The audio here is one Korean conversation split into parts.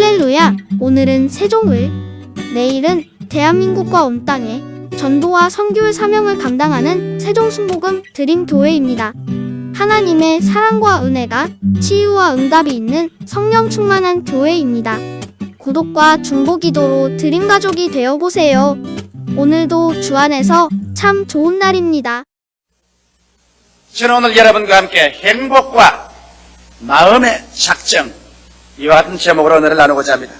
할렐루야! 오늘은 세종을, 내일은 대한민국과 온 땅에 전도와 선교의 사명을 감당하는 세종순복음 드림교회입니다. 하나님의 사랑과 은혜가 치유와 응답이 있는 성령 충만한 교회입니다. 구독과 중보기도로 드림가족이 되어보세요. 오늘도 주 안에서 참 좋은 날입니다. 저는 오늘 여러분과 함께 행복과 마음의 작정, 이와 같은 제목으로 오늘을 나누고자 합니다.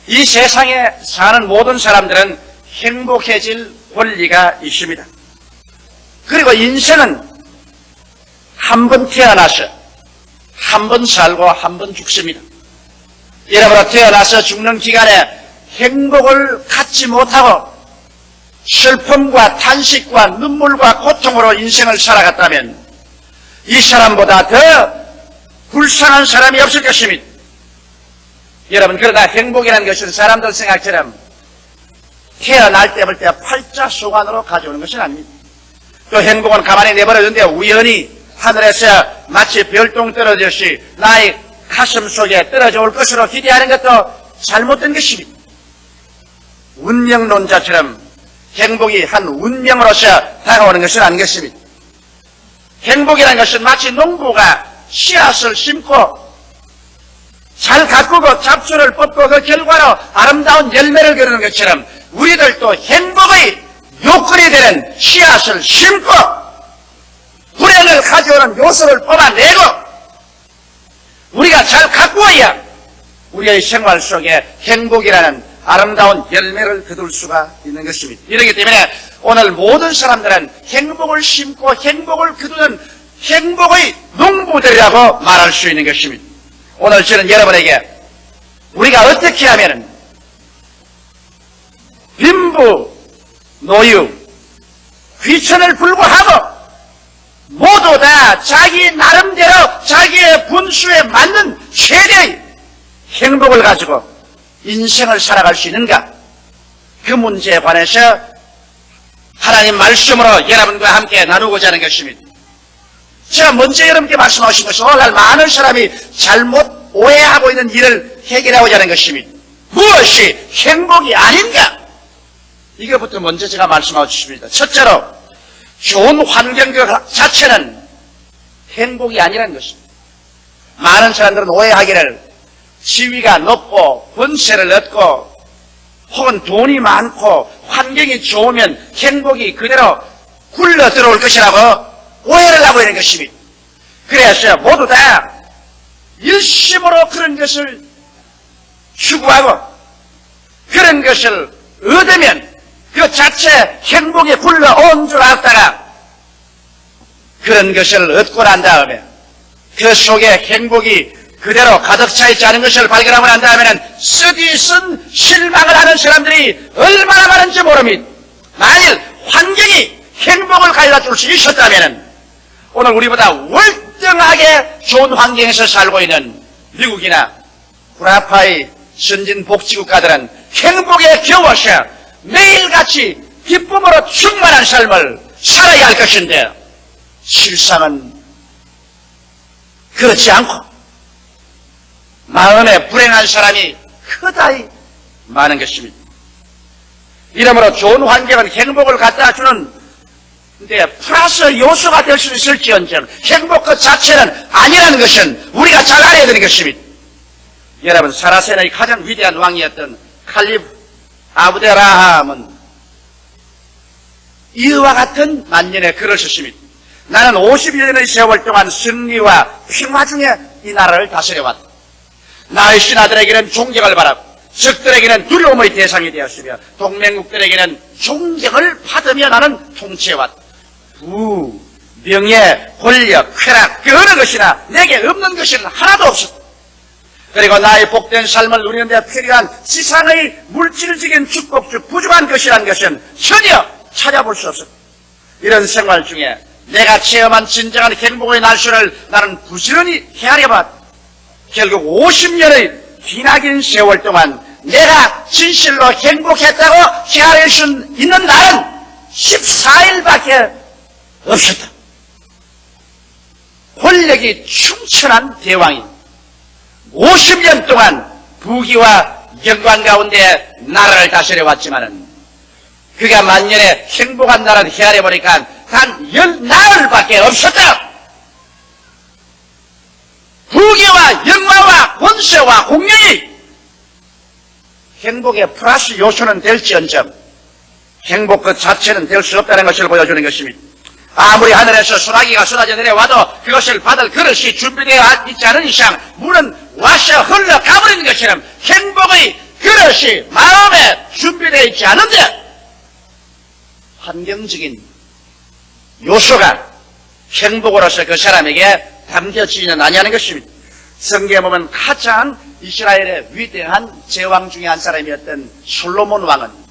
이 세상에 사는 모든 사람들은 행복해질 권리가 있습니다. 그리고 인생은 한 번 태어나서 한 번 살고 한 번 죽습니다. 여러분, 태어나서 죽는 기간에 행복을 갖지 못하고 슬픔과 탄식과 눈물과 고통으로 인생을 살아갔다면 이 사람보다 더 불쌍한 사람이 없을 것입니다. 여러분, 그러나 행복이라는 것은 사람들 생각처럼 태어날 때부터 팔자소관으로 가져오는 것은 아닙니다. 또 행복은 가만히 내버려둔데 우연히 하늘에서 마치 별똥 떨어졌듯이 나의 가슴 속에 떨어져 올 것으로 기대하는 것도 잘못된 것입니다. 운명론자처럼 행복이 한 운명으로서 다가오는 것은 아닌 것입니다. 행복이라는 것은 마치 농부가 씨앗을 심고 잘 가꾸고 잡초를 뽑고 그 결과로 아름다운 열매를 거두는 것처럼 우리들도 행복의 요건이 되는 씨앗을 심고 불행을 가져오는 요소를 뽑아내고 우리가 잘 가꾸어야 우리의 생활 속에 행복이라는 아름다운 열매를 거둘 수가 있는 것입니다. 이렇기 때문에 오늘 모든 사람들은 행복을 심고 행복을 거두는 행복의 농부들이라고 말할 수 있는 것입니다. 오늘 저는 여러분에게 우리가 어떻게 하면 빈부, 노유, 귀천을 불구하고 모두 다 자기 나름대로 자기의 분수에 맞는 최대의 행복을 가지고 인생을 살아갈 수 있는가? 그 문제에 관해서 하나님 말씀으로 여러분과 함께 나누고자 하는 것입니다. 제가 먼저 여러분께 말씀하고 싶은 것은 오늘날 많은 사람이 잘못 오해하고 있는 일을 해결하고자 하는 것입니다. 무엇이 행복이 아닌가? 이것부터 먼저 제가 말씀하고 싶습니다. 첫째로 좋은 환경 그 자체는 행복이 아니라는 것입니다. 많은 사람들은 오해하기를 지위가 높고 권세를 얻고 혹은 돈이 많고 환경이 좋으면 행복이 그대로 굴러 들어올 것이라고 오해를 하고 있는 것입니다. 그래서 모두 다 일심으로 그런 것을 추구하고 그런 것을 얻으면 그 자체 행복에 굴러온 줄 알았다가 그런 것을 얻고 난 다음에 그 속에 행복이 그대로 가득 차 있지 않은 것을 발견하고 난 다음에는 쓰디쓴 실망을 하는 사람들이 얼마나 많은지 모릅니다. 만일 환경이 행복을 가져다 줄 수 있었다면 오늘 우리보다 월등하게 좋은 환경에서 살고 있는 미국이나 구라파의 선진 복지국가들은 행복에 겨워서 매일같이 기쁨으로 충만한 삶을 살아야 할 것인데 실상은 그렇지 않고 마음에 불행한 사람이 크다이 많은 것입니다. 이러므로 좋은 환경은 행복을 갖다 주는 데 플러스 요소가 될 수 있을지언정 행복 그 자체는 아니라는 것은 우리가 잘 알아야 되는 것입니다. 여러분, 사라센의 가장 위대한 왕이었던 칼립 아브데라함은 이와 같은 만년의 글을 썼습니다. 나는 51년의 세월 동안 승리와 평화 중에 이 나라를 다스려왔다. 나의 신하들에게는 존경을 받았고 적들에게는 두려움의 대상이 되었으며 동맹국들에게는 존경을 받으며 나는 통치해왔다. 부, 명예, 권력, 쾌락 그 어느 것이나 내게 없는 것은 하나도 없었다. 그리고 나의 복된 삶을 누리는 데 필요한 세상의 물질적인 축복 중 부족한 것이라는 것은 전혀 찾아볼 수 없었다. 이런 생활 중에 내가 체험한 진정한 행복의 날씨를 나는 부지런히 헤아려봤다. 결국 50년의 기나긴 세월 동안 내가 진실로 행복했다고 헤아릴 수 있는 날은 14일밖에 없었다. 권력이 충천한 대왕이 50년 동안 부귀와 영광 가운데 나라를 다스려 왔지만은 그가 만년에 행복한 나라를 헤아려 보니까 단 10나흘밖에 없었다. 부귀와 영광과 권세와 공명이 행복의 플러스 요소는 될지언정 행복 그 자체는 될 수 없다는 것을 보여주는 것입니다. 아무리 하늘에서 소나기가 쏟아져 내려와도 그것을 받을 그릇이 준비되어 있지 않은 이상 물은 와서 흘러가버리는 것처럼 행복의 그릇이 마음에 준비되어 있지 않은데 환경적인 요소가 행복으로서 그 사람에게 담겨지지는 아니하는 것입니다. 성경에 보면 가장 이스라엘의 위대한 제왕 중에 한 사람이었던 솔로몬 왕은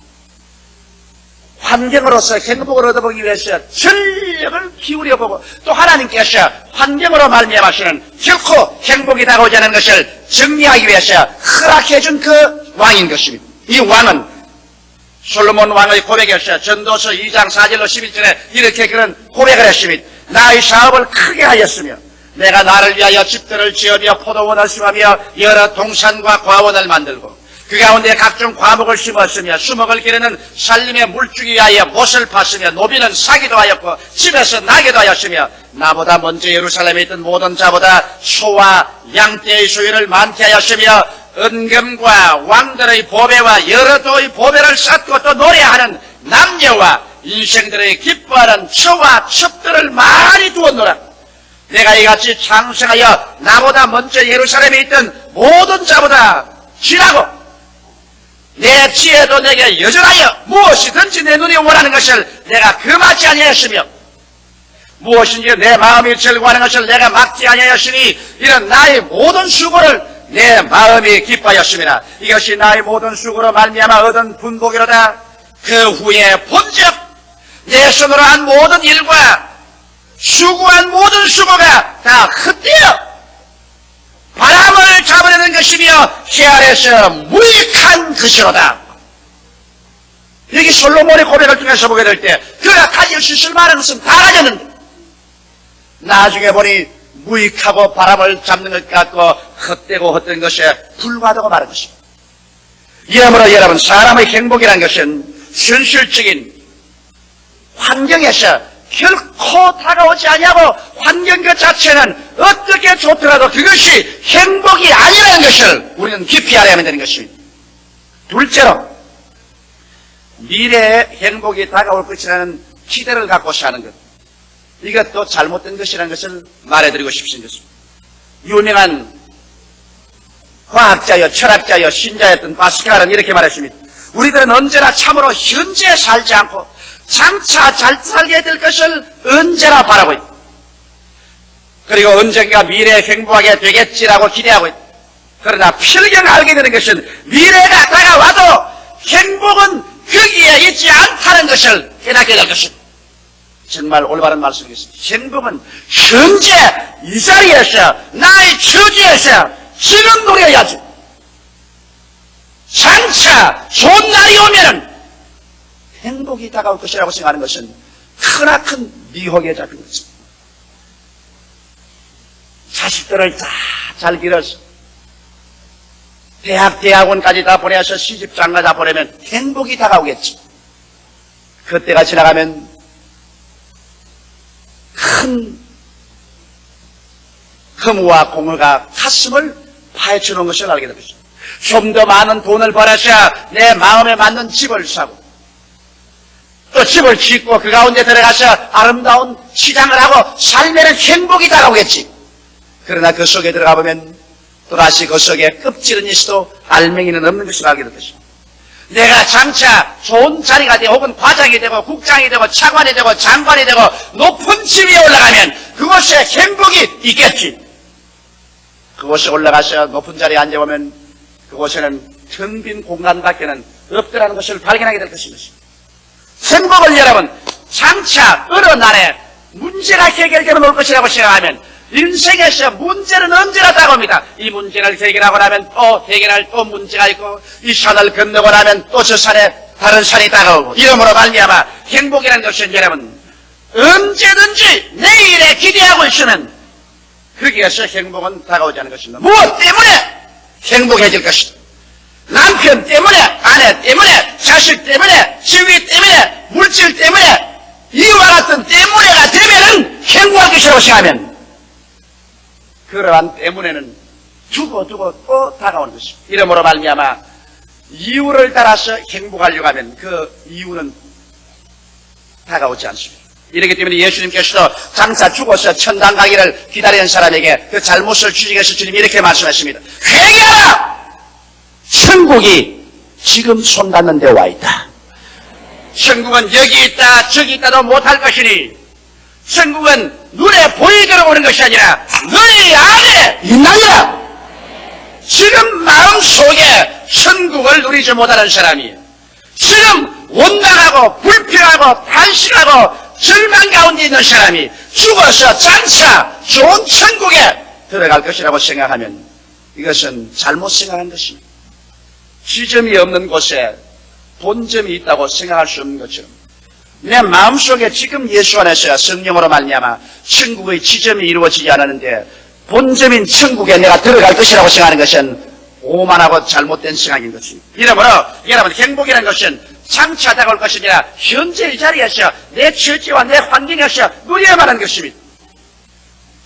환경으로서 행복을 얻어보기 위해서 전력을 기울여보고 또 하나님께서 환경으로 말미암아서는 결코 행복이 다가오지 않은 것을 정리하기 위해서 허락해준 그 왕인 것입니다. 이 왕은 솔로몬 왕의 고백에서 전도서 2장 4절로 11절에 이렇게 그런 고백을 했습니다. 나의 사업을 크게 하였으며 내가 나를 위하여 집들을 지으며 포도원을 심으며 여러 동산과 과원을 만들고 그 가운데 각종 과목을 심었으며 수목을 기르는 살림의 물주기 위하여 못을 팠으며 노비는 사기도 하였고 집에서 나게도 하였으며 나보다 먼저 예루살렘에 있던 모든 자보다 소와 양떼의 소유를 많게 하였으며 은금과 왕들의 보배와 여러 도의 보배를 쌓고 또 노래하는 남녀와 인생들의 기뻐하는 처와 첩들을 많이 두었노라. 내가 이같이 장성하여 나보다 먼저 예루살렘에 있던 모든 자보다 지나고 내 지혜도 내게 여전하여 무엇이든지 내 눈이 원하는 것을 내가 금하지 아니하였으며 무엇인지 내 마음이 즐거워하는 것을 내가 막지 아니하였으니 이런 나의 모든 수고를 내 마음이 기뻐하였습니다. 이것이 나의 모든 수고로 말미암아 얻은 분복이로다. 그 후에 본즉 내 손으로 한 모든 일과 수고한 모든 수고가 다 헛되어 바람을 잡아내는 것이며 해 아래서 무익한 것이로다. 여기 솔로몬의 고백을 통해서 보게 될 때 그가 가질 수 있을 만한 것은 다 가졌는데 나중에 보니 무익하고 바람을 잡는 것 같고 헛되고 헛된 것에 불과하다고 말한 것입니다. 이러므로 여러분 사람의 행복이라는 것은 현실적인 환경에서 결코 다가오지 아니하고 환경 그 자체는 어떻게 좋더라도 그것이 행복이 아니라는 것을 우리는 깊이 알아야 되는 것입니다. 둘째로 미래의 행복이 다가올 것이라는 기대를 갖고 사는 것, 이것도 잘못된 것이라는 것을 말해드리고 싶습니다. 유명한 과학자여 철학자여 신자였던 파스칼은 이렇게 말했습니다. 우리들은 언제나 참으로 현재에 살지 않고 장차 잘 살게 될 것을 언제나 바라고 있다. 그리고 언젠가 미래에 행복하게 되겠지라고 기대하고 있다. 그러나 필경 알게 되는 것은 미래가 다가와도 행복은 거기에 있지 않다는 것을 깨닫게 될 것입니다. 정말 올바른 말씀이겠습니다. 행복은 현재 이 자리에서 나의 처지에서 지금 누려야지. 장차 좋은 날이 오면 행복이 다가올 것이라고 생각하는 것은 크나큰 미혹에 잡히고 있습니다. 자식들을 다 잘 길어서 대학원까지 다 보내서 시집장가 다 보내면 행복이 다가오겠지. 그때가 지나가면 큰 허무와 공허가 가슴을 파헤치는 것을 알게 될 것입니다. 좀 더 많은 돈을 벌어서 내 마음에 맞는 집을 사고 또 집을 짓고 그 가운데 들어가서 아름다운 시장을 하고 삶에는 행복이 다가오겠지. 그러나 그 속에 들어가 보면 또다시 그 속에 껍질은 있어도 알맹이는 없는 것을 알게 될 것입니다. 내가 장차 좋은 자리가 되고 혹은 과장이 되고 국장이 되고 차관이 되고 장관이 되고 높은 집 위에 올라가면 그곳에 행복이 있겠지. 그곳에 올라가서 높은 자리에 앉아보면 그곳에는 텅 빈 공간밖에는 없더라는 것을 발견하게 될 것입니다. 행복을 여러분 장차 어느 날에 문제가 해결되면 올 것이라고 생각하면 인생에서 문제는 언제나 다가옵니다. 이 문제를 해결하고 나면 또 해결할 또 문제가 있고 이 산을 건너고 나면 또 저 산에 다른 산이 다가오고 이러므로 말미암아 행복이라는 것은 여러분 언제든지 내일에 기대하고 있으면 거기에서 행복은 다가오지 않는 것입니다. 무엇 때문에 행복해질 것이다. 남편 때문에, 아내 때문에, 자식 때문에, 지위 때문에, 물질 때문에, 이와 같은 때문에가 되면은 행복할 것이라고 생각하면 그러한 때문에는 두고 또 다가오는 것입니다. 이러므로 말미암아 이유를 따라서 행복하려고 하면 그 이유는 다가오지 않습니다. 이렇기 때문에 예수님께서도 장차 죽어서 천당 가기를 기다리는 사람에게 그 잘못을 주직해서 주님이 이렇게 말씀하십니다. 회개하라! 천국이 지금 손 닿는 데 와 있다. 천국은 여기 있다 저기 있다도 못할 것이니 천국은 눈에 보이도록 오는 것이 아니라 너희 안에 있나니라. 지금 마음속에 천국을 누리지 못하는 사람이 지금 원망하고 불평하고 탄식하고 절망 가운데 있는 사람이 죽어서 장차 좋은 천국에 들어갈 것이라고 생각하면 이것은 잘못 생각한 것입니다. 지점이 없는 곳에 본점이 있다고 생각할 수 없는 것처럼 내 마음속에 지금 예수 안에서 성령으로 말미암아 천국의 지점이 이루어지지 않았는데 본점인 천국에 내가 들어갈 것이라고 생각하는 것은 오만하고 잘못된 생각인 것입니다. 이러므로 여러분 행복이라는 것은 장차 다가올 것이 아니라 현재 이 자리에서 내 처지와 내 환경에서 누려야만 하는 것입니다.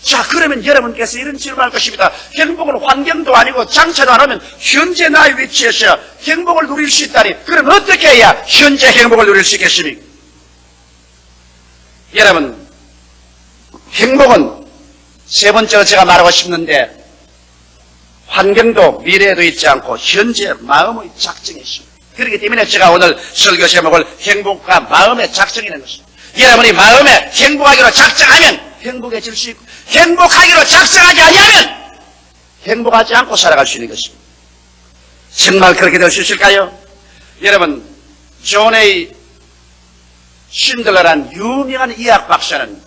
자, 그러면 여러분께서 이런 질문을 할 것입니다. 행복은 환경도 아니고 장차도 안 오면 현재 나의 위치에서 행복을 누릴 수 있다니 그럼 어떻게 해야 현재 행복을 누릴 수 있겠습니까? 여러분 행복은 세 번째로 제가 말하고 싶는데 환경도 미래에도 있지 않고 현재 마음의 작정에 있습니다. 그렇기 때문에 제가 오늘 설교 제목을 행복과 마음의 작정이라는 것입니다. 여러분이 마음에 행복하기로 작정하면 행복해질 수 있고 행복하기로 작정하지 아니하면 행복하지 않고 살아갈 수 있는 것입니다. 정말 그렇게 될 수 있을까요? 여러분 존 A 신들러란 유명한 의학 박사는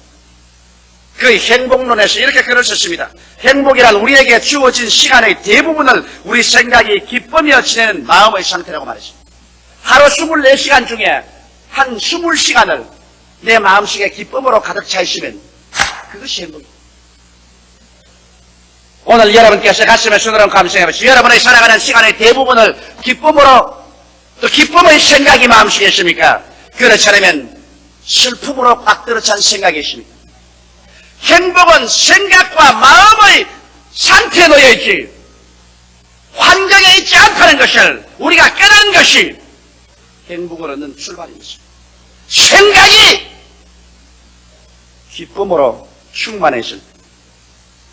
그의 행복론에서 이렇게 글을 썼습니다. 행복이란 우리에게 주어진 시간의 대부분을 우리 생각이 기쁘며 지내는 마음의 상태라고 말했습니다. 하루 24시간 중에 한 20시간을 내 마음속에 기쁨으로 가득 차 있으면 그것이 행복입니다. 오늘 여러분께서 가슴에 손으로 감상해 보시죠. 여러분의 살아가는 시간의 대부분을 기쁨으로 또 기쁨의 생각이 마음속에 있습니까? 그렇지 않으면 슬픔으로 꽉 들어찬 생각이 있습니까? 행복은 생각과 마음의 상태에 놓여있지 환경에 있지 않다는 것을 우리가 깨닫는 것이 행복을 얻는 출발입니다. 생각이 기쁨으로 충만해질 때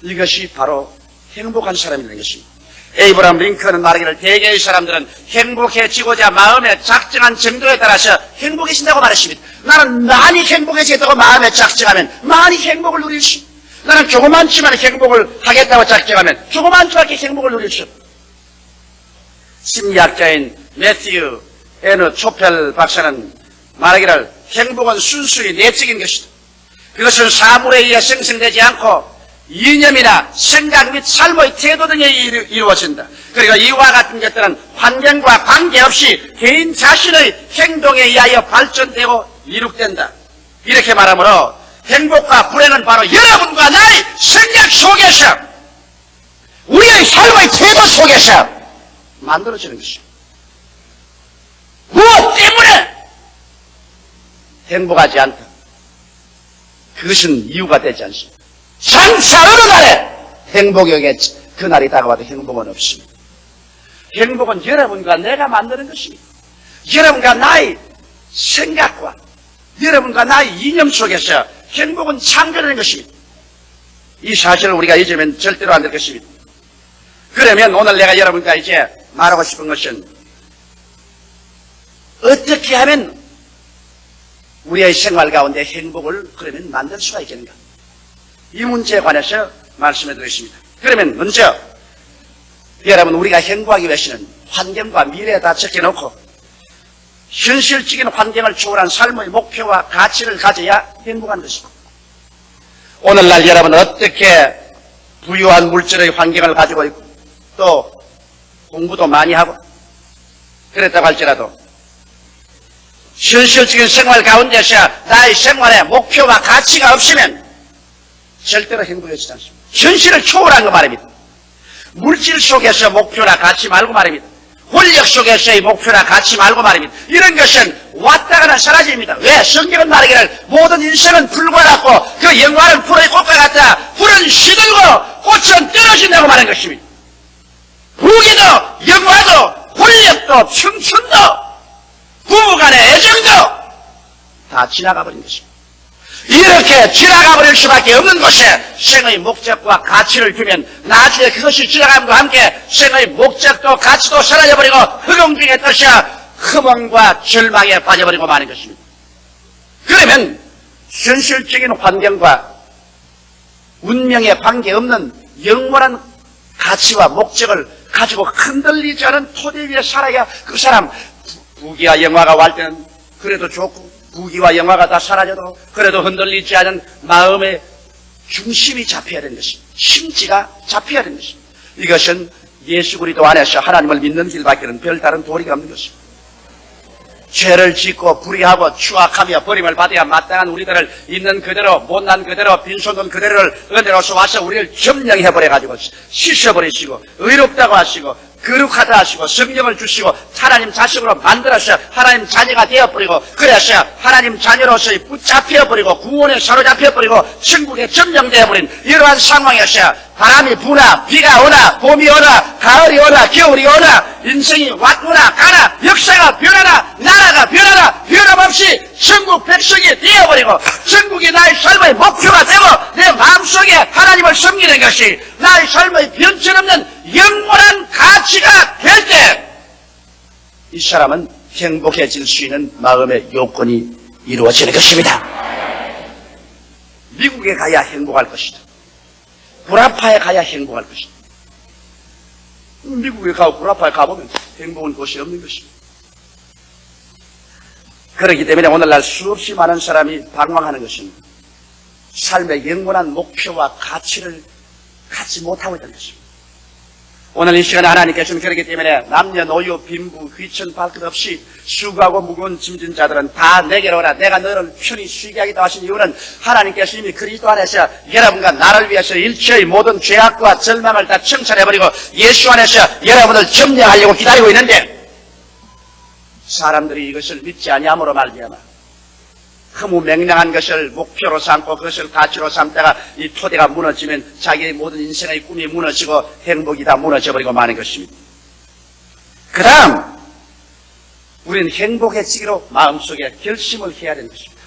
이것이 바로 행복한 사람이라는 것입니다. 에이브람 링컨은 말하기를 대개의 사람들은 행복해지고자 마음에 작정한 정도에 따라서 행복해진다고 말했습니다. 나는 많이 행복해지겠다고 마음에 작정하면 많이 행복을 누릴 수 있습니다. 나는 조그만지만 행복을 하겠다고 작정하면 조그만지밖에 행복을 누릴 수 있습니다. 심리학자인 매튜 N. 초펠 박사는 말하기를 행복은 순수히 내적인 것이다. 그것은 사물에 의해 생성되지 않고 이념이나 생각 및 삶의 태도 등에 이루어진다. 그리고 이와 같은 것들은 환경과 관계없이 개인 자신의 행동에 의하여 발전되고 이룩된다. 이렇게 말하므로 행복과 불행은 바로 여러분과 나의 생각 속에서 우리의 삶의 태도 속에서 만들어지는 것입니다. 무엇 때문에 행복하지 않다. 그것은 이유가 되지 않습니다. 장차 어느 날에 행복이 오겠지. 그날이 다가와도 행복은 없습니다. 행복은 여러분과 내가 만드는 것입니다. 여러분과 나의 생각과 여러분과 나의 이념 속에서 행복은 창조되는 것입니다. 이 사실을 우리가 잊으면 절대로 안 될 것입니다. 그러면 오늘 내가 여러분과 이제 말하고 싶은 것은 어떻게 하면 우리의 생활 가운데 행복을 그러면 만들 수가 있겠는가? 이 문제에 관해서 말씀해 드리겠습니다. 그러면 먼저 여러분 우리가 행복하기 위해서는 환경과 미래에다 적혀놓고 현실적인 환경을 초월한 삶의 목표와 가치를 가져야 행복한 것입니다. 오늘날 여러분은 어떻게 부유한 물질의 환경을 가지고 있고 또 공부도 많이 하고 그랬다고 할지라도 현실적인 생활 가운데서 나의 생활에 목표와 가치가 없으면 절대로 행복해지지 않습니다. 현실을 초월한 거 말입니다. 물질 속에서 목표나 가치 말고 말입니다. 권력 속에서의 목표나 가치 말고 말입니다. 이런 것은 왔다가는 사라집니다. 왜? 성경은 말하기를 모든 인생은 불과 같고 그 영화는 불의 꽃과 같다. 불은 시들고 꽃은 떨어진다고 말한 것입니다. 부귀도 영화도 권력도 청춘도 부부간의 애정도 다 지나가 버린 것입니다. 이렇게 지나가 버릴 수밖에 없는 곳에 생의 목적과 가치를 두면 나중에 그것이 지나감과 함께 생의 목적도 가치도 사라져버리고 허공중의 뜻이야 흠원과 절망에 빠져버리고 마는 것입니다. 그러면 현실적인 환경과 운명에 관계없는 영원한 가치와 목적을 가지고 흔들리지 않은 토대 위에 살아야 그 사람 부귀와 영화가 올 때는 그래도 좋고 부귀와 영화가 다 사라져도 그래도 흔들리지 않은 마음의 중심이 잡혀야 되는 것입니다. 심지가 잡혀야 되는 것입니다. 이것은 예수 그리스도 안에서 하나님을 믿는 길밖에는 별다른 도리가 없는 것입니다. 죄를 짓고 불의하고 추악하며 버림을 받아야 마땅한 우리들을 있는 그대로 못난 그대로 빈손돈 그대로를 은혜로서 와서 우리를 점령해버려가지고 씻어버리시고 의롭다고 하시고 거룩하다 하시고 성령을 주시고 하나님 자식으로 만들어서 하나님 자녀가 되어버리고 그래서 하나님 자녀로서의 붙잡혀버리고 구원에 사로잡혀버리고 천국에 점령되어버린 이러한 상황에서 바람이 부나 비가 오나 봄이 오나 가을이 오나 겨울이 오나 인생이 왔구나 가나 역사가 변하나 나라가 변하나 변함없이 천국 백성이 되어버리고 천국이 나의 삶의 목표가 되고 내 마음속에 하나님을 섬기는 것이 나의 삶의 변천없는 영원한 가치가 될 때 이 사람은 행복해질 수 있는 마음의 요건이 이루어지는 것입니다. 미국에 가야 행복할 것이다. 구라파에 가야 행복할 것이다. 미국에 가고 구라파에 가보면 행복한 곳이 없는 것입니다. 그렇기 때문에 오늘날 수없이 많은 사람이 방황하는 것입니다. 삶의 영원한 목표와 가치를 갖지 못하고 있다는 것입니다. 오늘 이 시간에 하나님께서는 그렇기 때문에 남녀노소 빈부 귀천 발끝 없이 수고하고 무거운 짐진 자들은 다 내게로 오라. 내가 너를 편히 쉬게 하겠다 하신 이유는 하나님께서 이미 그리스도 안에서 여러분과 나를 위해서 일체의 모든 죄악과 절망을 다 청산해버리고 예수 안에서 여러분을 점령하려고 기다리고 있는데 사람들이 이것을 믿지 아니함으로 말미암아 허무맹랑한 것을 목표로 삼고 그것을 가치로 삼다가 이 토대가 무너지면 자기의 모든 인생의 꿈이 무너지고 행복이 다 무너져버리고 마는 것입니다. 그 다음 우리는 행복해지기로 마음속에 결심을 해야 되는 것입니다.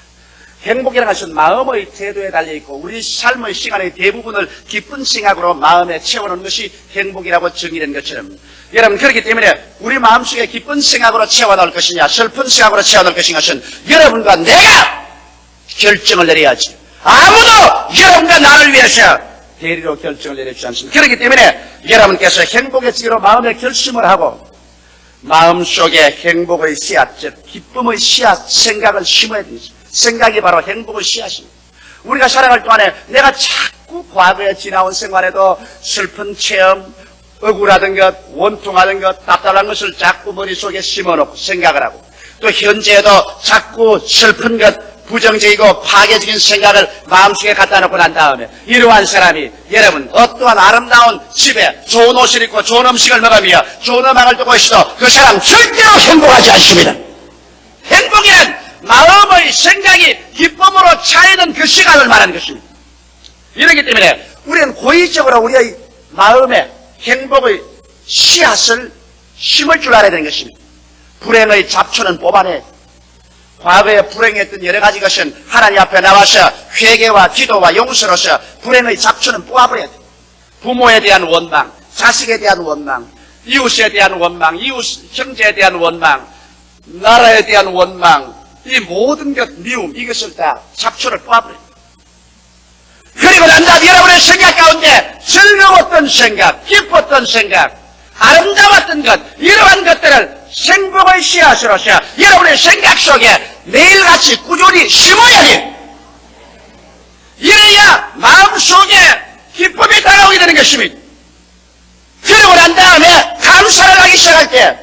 행복이라는 것은 마음의 태도에 달려있고 우리 삶의 시간의 대부분을 기쁜 생각으로 마음에 채워놓는 것이 행복이라고 정의된 것처럼 여러분 그렇기 때문에 우리 마음속에 기쁜 생각으로 채워놓을 것이냐 슬픈 생각으로 채워놓을 것인 여러분과 내가 결정을 내려야지. 아무도 여러분과 나를 위해서 대리로 결정을 내려주지 않습니다. 그렇기 때문에 여러분께서 행복해지기로 마음의 결심을 하고 마음속에 행복의 씨앗, 즉 기쁨의 씨앗, 생각을 심어야 됩니다. 생각이 바로 행복의 씨앗입니다. 우리가 살아갈 동안에 내가 자꾸 과거에 지나온 생활에도 슬픈 체험, 억울하던 것, 원통하던 것, 답답한 것을 자꾸 머릿속에 심어놓고 생각을 하고 또 현재에도 자꾸 슬픈 것, 부정적이고 파괴적인 생각을 마음속에 갖다 놓고 난 다음에 이러한 사람이 여러분 어떠한 아름다운 집에 좋은 옷을 입고 좋은 음식을 먹으며 좋은 음악을 듣고 있어도 그 사람 절대로 행복하지 않습니다. 행복이란 마음의 생각이 기쁨으로 차이는 그 시간을 말하는 것입니다. 이렇기 때문에 우리는 고의적으로 우리의 마음에 행복의 씨앗을 심을 줄 알아야 되는 것입니다. 불행의 잡초는 뽑아내 과거에 불행했던 여러 가지 것은 하나님 앞에 나와서 회개와 기도와 용서로서 불행의 잡초는 뽑아버려야 돼. 부모에 대한 원망, 자식에 대한 원망, 이웃에 대한 원망, 이웃 형제에 대한 원망, 나라에 대한 원망, 이 모든 것 미움 이것을 다 잡초를 뽑아버려야 돼. 그리고 난 다음 여러분의 생각 가운데 즐거웠던 생각, 기뻤던 생각, 아름다웠던 것 이러한 것들을 행복의 씨앗으로서 여러분의 생각 속에 매일같이 꾸준히 심어야 돼. 이래야 마음속에 기쁨이 다가오게 되는 것입니다. 그러고 난 다음에 감사를 하기 시작할 때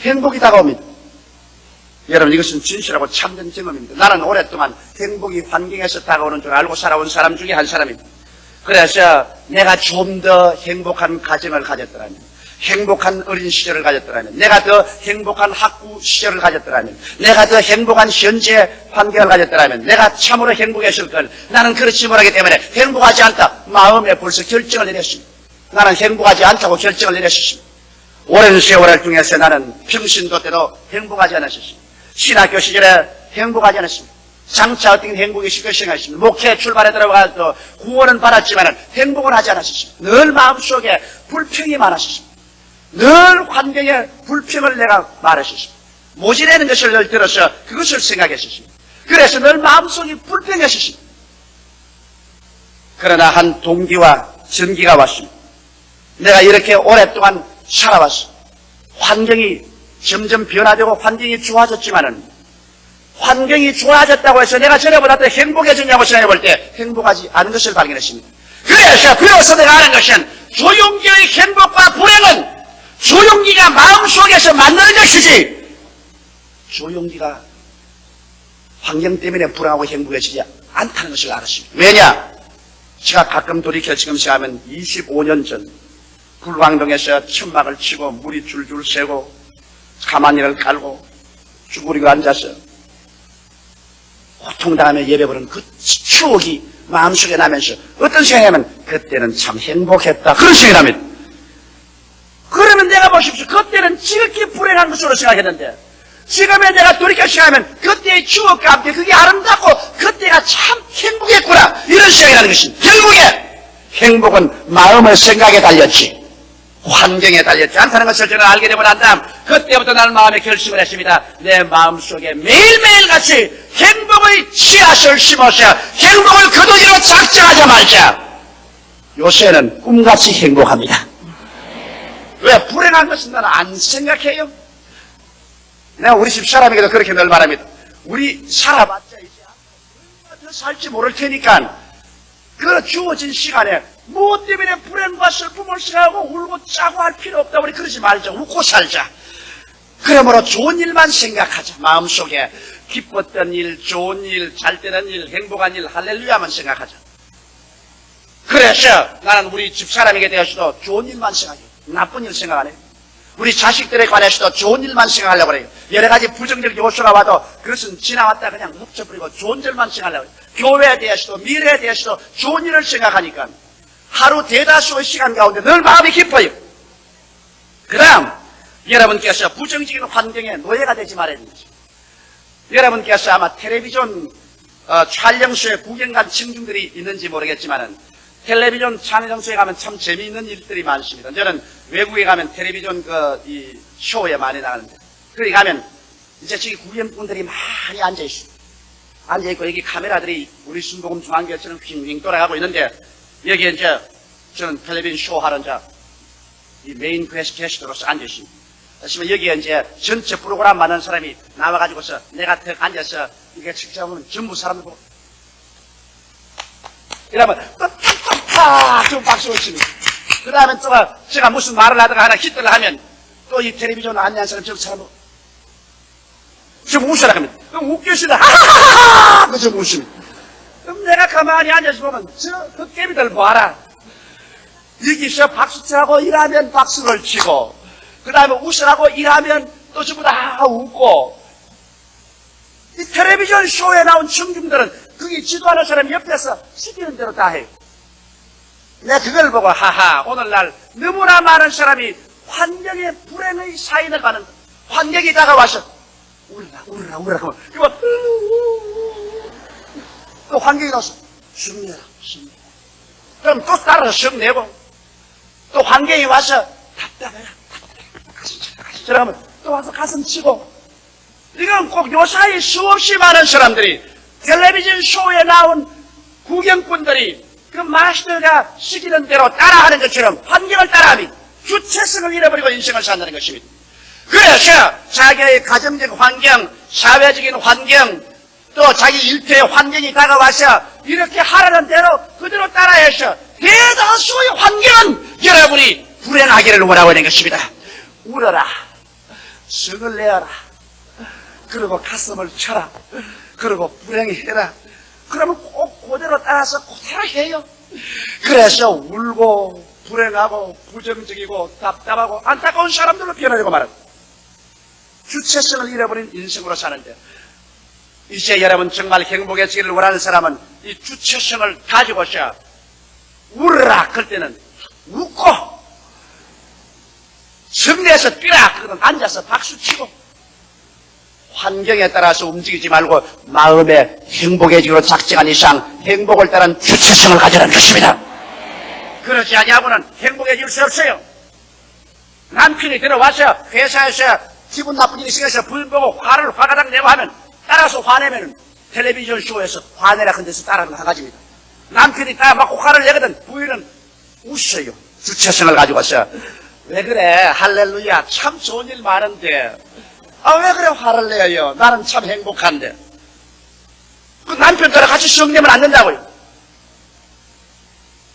행복이 다가옵니다. 여러분 이것은 진실하고 참된 경험입니다. 나는 오랫동안 행복이 환경에서 다가오는 줄 알고 살아온 사람 중에 한 사람입니다. 그래서 내가 좀 더 행복한 가정을 가졌더라면 행복한 어린 시절을 가졌더라면, 내가 더 행복한 학부 시절을 가졌더라면, 내가 더 행복한 현재 환경을 가졌더라면 내가 참으로 행복했을 걸. 나는 그렇지 못하기 때문에 행복하지 않다. 마음에 벌써 결정을 내렸습니다. 나는 행복하지 않다고 결정을 내렸습니다. 오랜 세월을 통해서 나는 평신도 때도 행복하지 않았습니다. 신학교 시절에 행복하지 않았습니다. 장차 어떤 행복이 쉽게 생각했습니다. 목회 출발에 들어가서 구원은 받았지만 행복은 하지 않았습니다. 늘 마음속에 불평이 많았습니다. 늘 환경에 불평을 내가 말했습니다. 모질라는 것을 늘 들어서 그것을 생각했습니다. 그래서 늘 마음속이 불평했습니다. 그러나 한 동기와 전기가 왔습니다. 내가 이렇게 오랫동안 살아왔어. 환경이 점점 변화되고 환경이 좋아졌지만은 환경이 좋아졌다고 해서 내가 전에보다 더 행복해졌냐고 생각해 볼 때 행복하지 않은 것을 발견했습니다. 그래서 비로소 내가 아는 것은 조용기의 행복과 불행은 조용기가 마음속에서 만나는 것이지 조용기가 환경 때문에 불안하고 행복해지지 않다는 것을 알았습니다. 왜냐? 제가 가끔 돌이켜 지금 생각하면 25년 전 불광동에서 천막을 치고 물이 줄줄 새고 가마니를 깔고 쭈그리고 앉아서 고통당하며 예배부르는 그 추억이 마음속에 나면서 어떤 생각이냐면 그때는 참 행복했다 그런 생각이 납니다. 그러면 내가 보십시오. 그때는 지극히 불행한 것으로 생각했는데 지금에 내가 돌이켜 생각하면 그때의 추억과 함께 그게 아름답고 그때가 참 행복했구나 이런 생각이 나는 것입니다. 결국에 행복은 마음의 생각에 달렸지 환경에 달렸지 않다는 것을 저는 알게 되고 난 다음 그때부터 나는 마음에 결심을 했습니다. 내 마음속에 매일매일 같이 행복의 씨앗을 심어서 행복을 거두기로 작정하자마자 요새는 꿈같이 행복합니다. 왜? 불행한 것은 나는 안 생각해요. 내가 우리 집 사람에게도 그렇게 늘 말합니다. 우리 살아봤자 이제 얼마 더 살지 모를 테니까 그 주어진 시간에 무엇 때문에 불행과 슬픔을 생각하고 울고 짜고 할 필요 없다. 우리 그러지 말자. 웃고 살자. 그러므로 좋은 일만 생각하자. 마음속에 기뻤던 일, 좋은 일, 잘 되는 일, 행복한 일, 할렐루야만 생각하자. 그래서 나는 우리 집사람에게 대해서도 좋은 일만 생각해요. 나쁜 일 생각 안 해요. 우리 자식들에 관해서도 좋은 일만 생각하려고 그래요. 여러 가지 부정적 요소가 와도 그것은 지나왔다 그냥 덮쳐버리고 좋은 일만 생각하려고 해요. 교회에 대해서도 미래에 대해서도 좋은 일을 생각하니까 하루 대다수의 시간 가운데 늘 마음이 깊어요. 그 다음 여러분께서 부정적인 환경에 노예가 되지 말아야 됩니다. 여러분께서 아마 텔레비전 촬영소에 구경 간 친구들이 있는지 모르겠지만 텔레비전 촬영소에 가면 참 재미있는 일들이 많습니다. 저는 외국에 가면 텔레비전 이 쇼에 많이 나가는데 거기 가면 이제 저기 구경꾼들이 많이 앉아있어요. 앉아있고 여기 카메라들이 우리 순복음 중앙교회처럼 휙휙 돌아가고 있는데 여기에 이제 저는 텔레비전 쇼 하는 이 메인 게스트로서 앉아있습니다. 그렇지만 여기에 이제 전체 프로그램 만든 사람이 나와가지고서 내가 턱 앉아서 이게 직접 보면 전부 사람들 보고 이러면 또 탁탁탁 좀 박수를 칩니다. 그 다음에 또 제가 무슨 말을 하다가 하나 히트를 하면 또 이 텔레비전 안내한 사람 저 사람 좀 웃으라 합니다. 그럼 웃기시다 하하하하 그 좀 웃습니다. 그럼 내가 가만히 앉아서 보면 저 흑개미들 봐라. 여기서 박수치라고 일하면 박수를 치고 그 다음에 웃으라고 일하면 또 전부 다 웃고 이 텔레비전 쇼에 나온 청중들은 그게 지도하는 사람이 옆에서 시키는 대로 다 해요. 내가 그걸 보고 하하 오늘날 너무나 많은 사람이 환경의 불행의 사인을 가는 환경이 다가와서 울으라 그러면 그거 또 환경이 나와서 숨내라 그럼 또 따라서 숨내고 또 환경이 와서 답답해라 가슴 치고 또 와서 가슴 치고 이건 꼭 요사이 수없이 많은 사람들이 텔레비전 쇼에 나온 구경꾼들이 그 마스터가 시키는 대로 따라하는 것처럼 환경을 따라하니 주체성을 잃어버리고 인생을 산다는 것입니다. 그래서 자기의 가정적 환경, 사회적인 환경, 또 자기 일터의 환경이 다가와서 이렇게 하라는 대로 그대로 따라해서 대다수의 환경은 여러분이 불행하기를 원하고 있는 것입니다. 울어라, 성을 내어라, 그리고 가슴을 쳐라, 그리고 불행해라. 그러면 꼭 그대로 따라서 그대로 해요. 그래서 울고 불행하고 부정적이고 답답하고 안타까운 사람들로 변하려고 말합니다. 주체성을 잃어버린 인생으로 사는데, 이제 여러분 정말 행복해지기를 원하는 사람은 이 주체성을 가지고서 울으라 그럴 때는 웃고, 성내에서 뛰라 그러면 앉아서 박수치고, 환경에 따라서 움직이지 말고 마음에 행복해지기로 작정한 이상 행복을 따른 주체성을 가지라는 것입니다. 그러지 아니하고는 행복해질 수 없어요. 남편이 들어와서 회사에서 기분 나쁜 일이 생겨서 불 보고 화가닥 내고 하면, 따라서 화내면 텔레비전 쇼에서 화내라 큰 데서 따라하는 한 가지입니다. 남편이 딱 막 화를 내거든 부인은 웃어요. 주체성을 가지고서. 왜 그래? 할렐루야. 참 좋은 일 많은데. 왜 그래 화를 내요? 나는 참 행복한데. 그 남편 따라 같이 성내면 안 된다고요.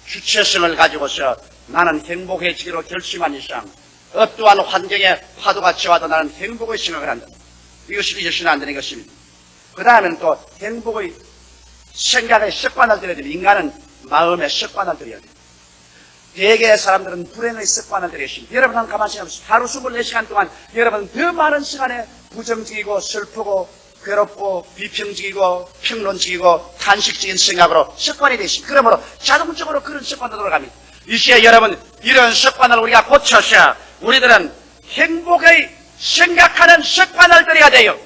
주체성을 가지고서 나는 행복해지기로 결심한 이상 어떠한 환경에 파도가 치와도 나는 행복의 생각을 한다. 이것이 잊어서는 안 되는 것입니다. 그 다음에는 또 행복의 생각의 습관을 들여야 됩니다. 인간은 마음의 습관을 들여야 돼요. 대개의 사람들은 불행의 습관을 들여야 됩니다. 여러분 한번 가만히 생각해보세요. 하루 24시간 동안 여러분 더 많은 시간에 부정적이고 슬프고 괴롭고 비평적이고 평론적이고 탄식적인 생각으로 습관이 되십니다. 그러므로 자동적으로 그런 습관으로 돌아갑니다. 이제 여러분 이런 습관을 우리가 고쳐서 우리들은 행복의 생각하는 습관을 들여야 돼요.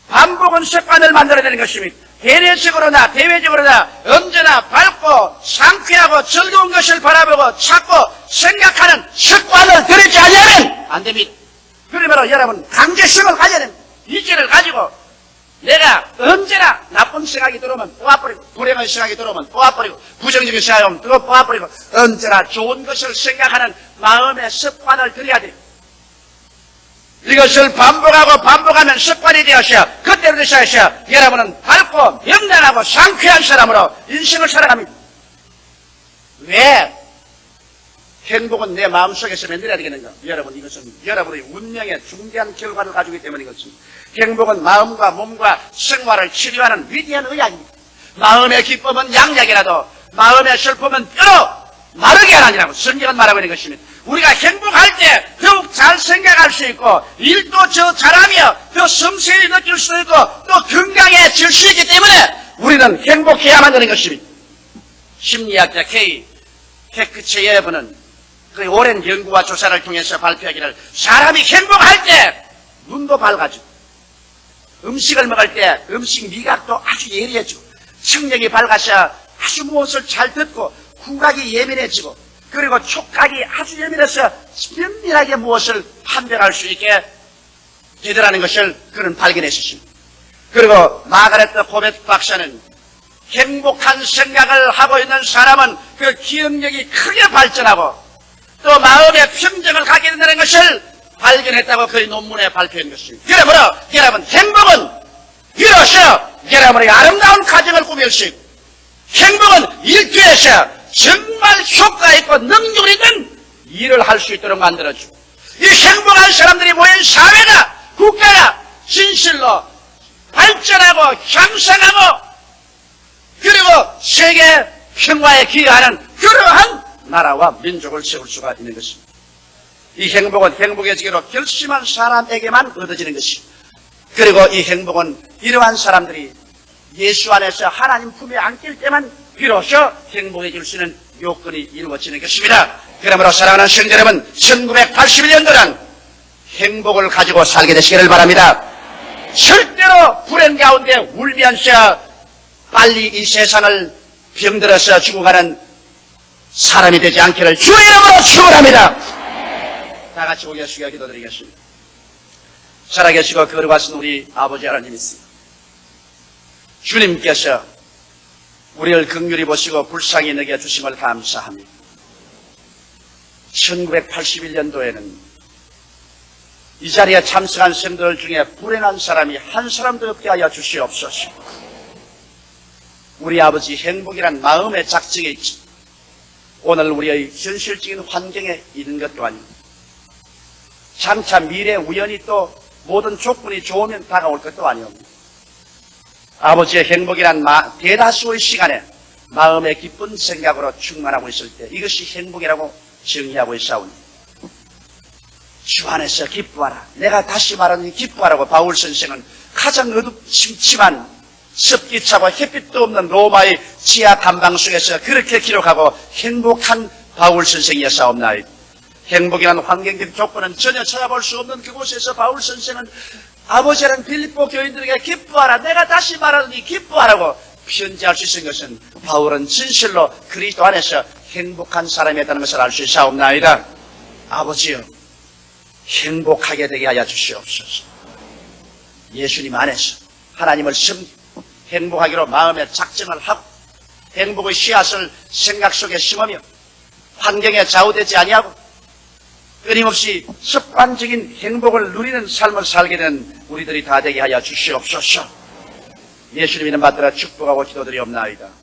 반복은 습관을 만들어야 되는 것입니다. 대내적으로나 대외적으로나 언제나 밝고 상쾌하고 즐거운 것을 바라보고 찾고 생각하는 습관을 들이지 않으면 안 됩니다. 그러므로 여러분 강제성을 가져야 됩니다. 이제를 가지고 내가 언제나 나쁜 생각이 들어오면 뽑아버리고, 불행한 생각이 들어오면 뽑아버리고, 부정적인 생각이 오면 또 뽑아버리고, 언제나 좋은 것을 생각하는 마음의 습관을 들여야 돼요. 이것을 반복하면 습관이 되어서 그때부터 시작해서 여러분은 밝고 명랑하고 상쾌한 사람으로 인생을 살아갑니다. 왜? 행복은 내 마음속에서 만들어야 되겠는가? 여러분, 이것은 여러분의 운명의 중대한 결과를 가지고 있기 때문인 것입니다. 행복은 마음과 몸과 생활을 치료하는 위대한 의학입니다. 마음의 기쁨은 양약이라도 마음의 슬픔은 뼈로 마르게 하라니라고 성경은 말하고 있는 것입니다. 우리가 행복할 때 더욱 잘 생각할 수 있고 일도 더 잘하며 더 성실히 느낄 수 있고 또 건강해질 수 있기 때문에 우리는 행복해야만 되는 것입니다. 심리학자 케크체 여러분은 그 오랜 연구와 조사를 통해서 발표하기를 사람이 행복할 때 눈도 밝아지고 음식을 먹을 때 음식 미각도 아주 예리해지고 청력이 밝아서 아주 무엇을 잘 듣고 후각이 예민해지고 그리고 촉각이 아주 예민해서 면밀하게 무엇을 판별할 수 있게 되더라는 것을 그는 발견했습니다. 그리고 마가레트 포벳 박사는 행복한 생각을 하고 있는 사람은 그 기억력이 크게 발전하고 또 마음의 평정을 갖게 된다는 것을 발견했다고 그의 논문에 발표한 것입니다. 그러므로 여러분 행복은 비로소 여러분의 아름다운 가정을 꾸밀 수 있고 행복은 일터에서 정말 효과 있고 능률 있는 일을 할 수 있도록 만들어주고 이 행복한 사람들이 모인 사회가 국가가 진실로 발전하고 향상하고 그리고 세계 평화에 기여하는 그러한 나라와 민족을 세울 수가 있는 것입니다. 이 행복은 행복해지기로 결심한 사람에게만 얻어지는 것입니다. 그리고 이 행복은 이러한 사람들이 예수 안에서 하나님 품에 안길 때만 비로소 행복해질 수 있는 요건이 이루어지는 것입니다. 그러므로 사랑하는 성도 여러분 1981년도는 행복을 가지고 살게 되시기를 바랍니다. 절대로 불행 가운데 울면서 빨리 이 세상을 병들어서 죽어가는 사람이 되지 않기를 주의 이름으로 축원합니다. 다 같이 고개 숙여 기도드리겠습니다. 살아계시고 거룩하신 우리 아버지 하나님 있습니다. 주님께서 우리를 긍휼히 보시고 불쌍히 여겨주심을 감사합니다. 1981년도에는 이 자리에 참석한 성도들 중에 불행한 사람이 한 사람도 없게 하여 주시옵소서. 우리 아버지 행복이란 마음의 작정에 있지 오늘 우리의 현실적인 환경에 있는 것도 아니고 장차 미래 우연히 또 모든 조건이 좋으면 다가올 것도 아니옵니다. 아버지의 행복이란 대다수의 시간에 마음의 기쁜 생각으로 충만하고 있을 때 이것이 행복이라고 정의하고 있사오니 주 안에서 기뻐하라. 내가 다시 말하니 기뻐하라고 바울 선생은 가장 어둡침침한 습기 차고 햇빛도 없는 로마의 지하 감방 속에서 그렇게 기록하고 행복한 바울 선생이었사옵나이다. 행복이라는 환경적 조건은 전혀 찾아볼 수 없는 그곳에서 바울 선생은 아버지랑 빌립보 교인들에게 기뻐하라. 내가 다시 말하니 기뻐하라고 편지할 수 있는 것은 바울은 진실로 그리스도 안에서 행복한 사람이었다는 것을 알 수 있사옵나이다. 아버지여, 행복하게 되게 하여 주시옵소서. 예수님 안에서 하나님을 행복하기로 마음에 작정을 하고 행복의 씨앗을 생각 속에 심으며 환경에 좌우되지 아니하고 끊임없이 습관적인 행복을 누리는 삶을 살게 된 우리들이 다 되게 하여 주시옵소서. 예수님 이름 받들어 축복하고 기도드리옵나이다.